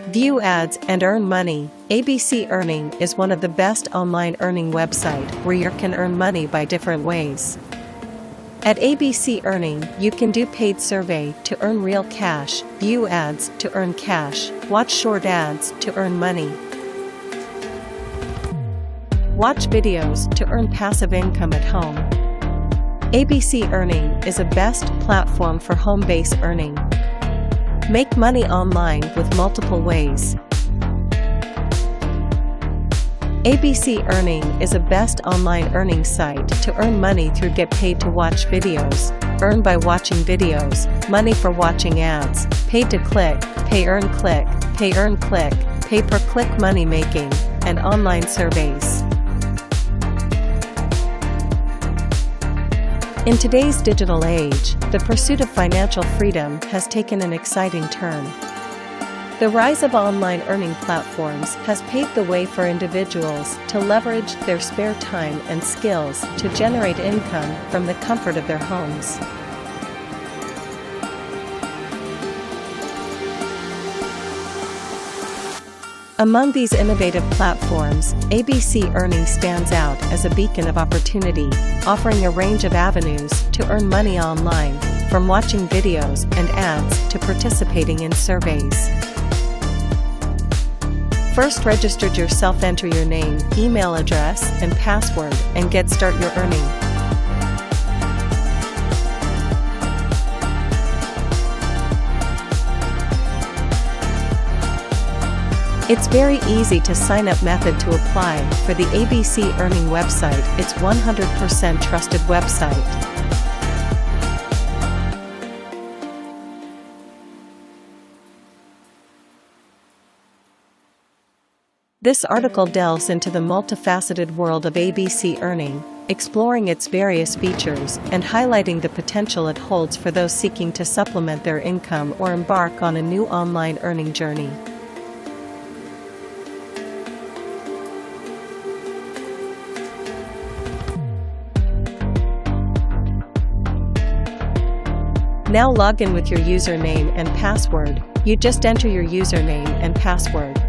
View ads and earn money. ABC Earning is one of the best online earning website where you can earn money by different ways. At ABC Earning, you can do paid survey to earn real cash, view ads to earn cash, watch short ads to earn money, watch videos to earn passive income at home. ABC Earning is a best platform for home-based earning. Make money online with multiple ways. ABC Earning is a best online earning site to earn money through get paid to watch videos, earn by watching videos, money for watching ads, paid to click, pay earn click, pay earn click, pay per click money making, and online surveys. In today's digital age, the pursuit of financial freedom has taken an exciting turn. The rise of online earning platforms has paved the way for individuals to leverage their spare time and skills to generate income from the comfort of their homes. Among these innovative platforms, ABC Earning stands out as a beacon of opportunity, offering a range of avenues to earn money online, from watching videos and ads to participating in surveys. First, register yourself, enter your name, email address, and password, and start your earning. It's very easy to sign up method to apply for the ABC Earning website. It's 100% trusted website. This article delves into the multifaceted world of ABC Earning, exploring its various features and highlighting the potential it holds for those seeking to supplement their income or embark on a new online earning journey. Now log in with your username and password. You just enter your username and password.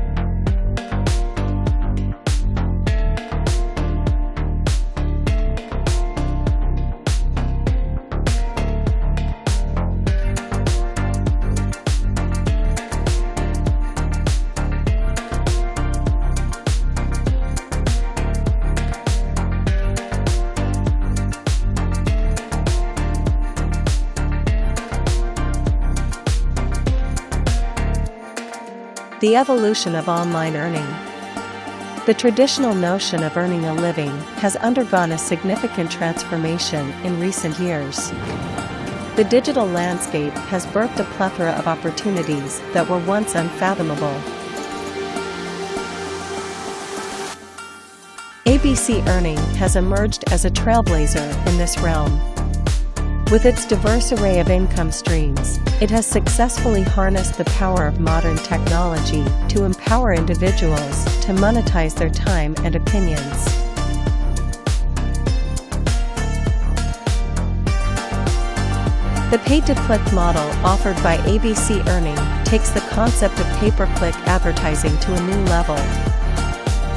The evolution of online earning. The traditional notion of earning a living has undergone a significant transformation in recent years. The digital landscape has birthed a plethora of opportunities that were once unfathomable. ABC Earning has emerged as a trailblazer in this realm. With its diverse array of income streams, it has successfully harnessed the power of modern technology to empower individuals to monetize their time and opinions. The pay-to-click model offered by ABC Earning takes the concept of pay-per-click advertising to a new level.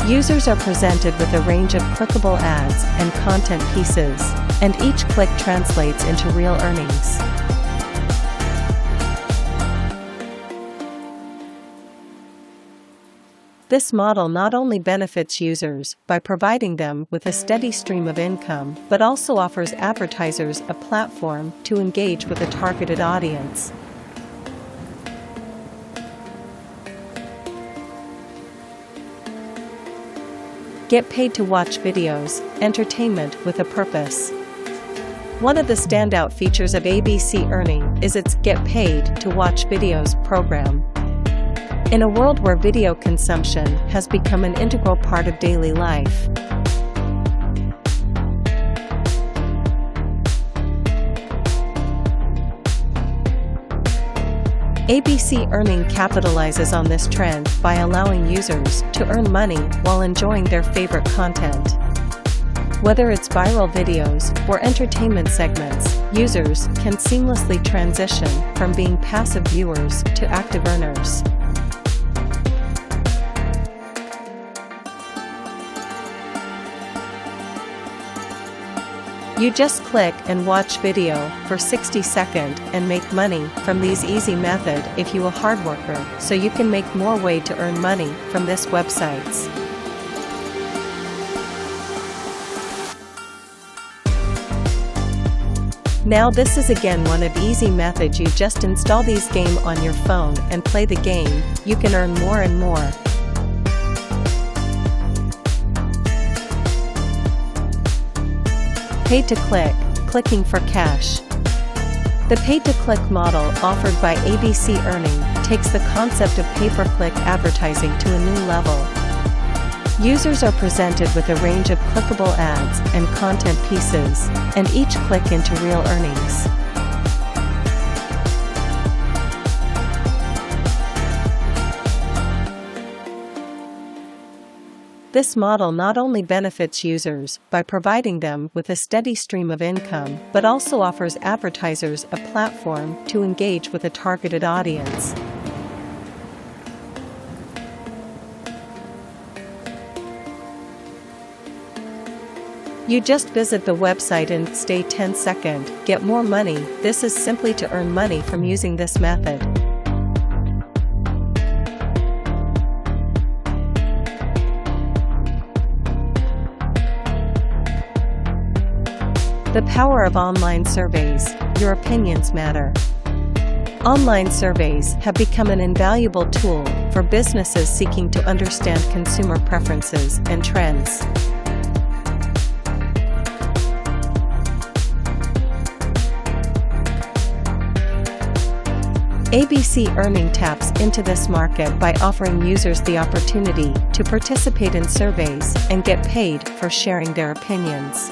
Users are presented with a range of clickable ads and content pieces, and each click translates into real earnings. This model not only benefits users by providing them with a steady stream of income, but also offers advertisers a platform to engage with a targeted audience. Get paid to watch videos, entertainment with a purpose. One of the standout features of ABC Earning is its Get Paid to Watch Videos program. In a world where video consumption has become an integral part of daily life, ABC Earning capitalizes on this trend by allowing users to earn money while enjoying their favorite content. Whether it's viral videos or entertainment segments, users can seamlessly transition from being passive viewers to active earners. You just click and watch video for 60 seconds and make money from these easy method if you a hard worker, so you can make more way to earn money from this websites. Now this is again one of easy methods. You just install these game on your phone and play the game. You can earn more and more. Pay to click, clicking for cash. The pay-to-click model offered by ABC Earning takes the concept of pay-per-click advertising to a new level. Users are presented with a range of clickable ads and content pieces, and each click into real earnings. This model not only benefits users by providing them with a steady stream of income, but also offers advertisers a platform to engage with a targeted audience. You just visit the website and stay 10 seconds, get more money. This is simply to earn money from using this method. The power of online surveys. Your opinions matter. Online surveys have become an invaluable tool for businesses seeking to understand consumer preferences and trends. ABC Earning taps into this market by offering users the opportunity to participate in surveys and get paid for sharing their opinions.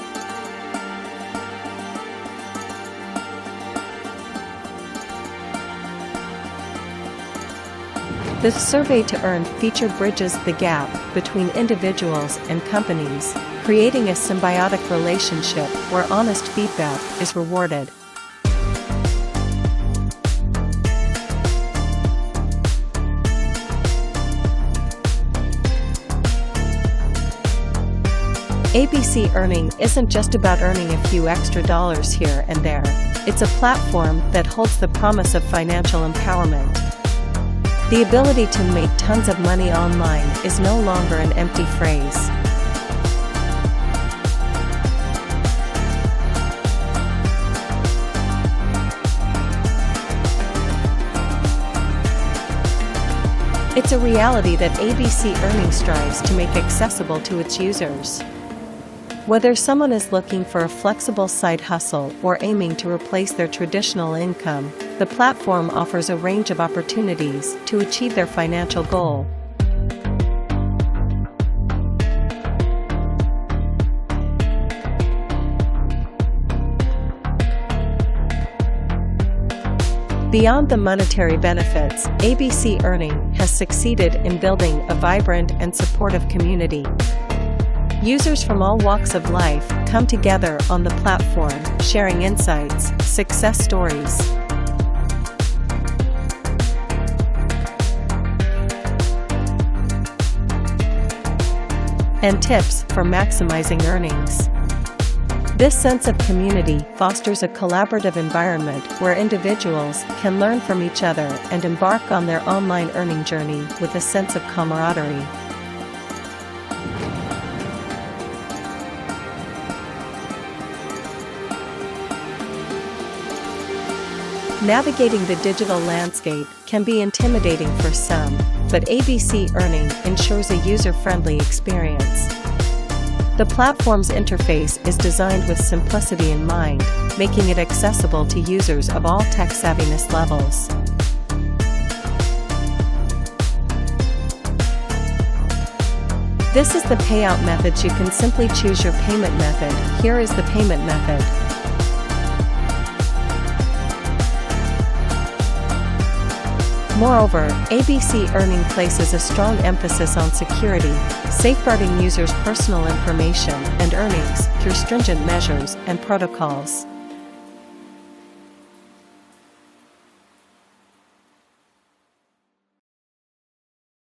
The Survey to Earn feature bridges the gap between individuals and companies, creating a symbiotic relationship where honest feedback is rewarded. ABC Earning isn't just about earning a few extra dollars here and there. It's a platform that holds the promise of financial empowerment. The ability to make tons of money online is no longer an empty phrase. It's a reality that ABC Earning strives to make accessible to its users. Whether someone is looking for a flexible side hustle or aiming to replace their traditional income, the platform offers a range of opportunities to achieve their financial goal. Beyond the monetary benefits, ABC Earning has succeeded in building a vibrant and supportive community. Users from all walks of life come together on the platform, sharing insights, success stories, and tips for maximizing earnings. This sense of community fosters a collaborative environment where individuals can learn from each other and embark on their online earning journey with a sense of camaraderie. Navigating the digital landscape can be intimidating for some, but ABC Earning ensures a user-friendly experience. The platform's interface is designed with simplicity in mind, making it accessible to users of all tech savviness levels. This is the payout methods. You can simply choose your payment method. Here is the payment method. Moreover, ABC Earning places a strong emphasis on security, safeguarding users' personal information and earnings through stringent measures and protocols.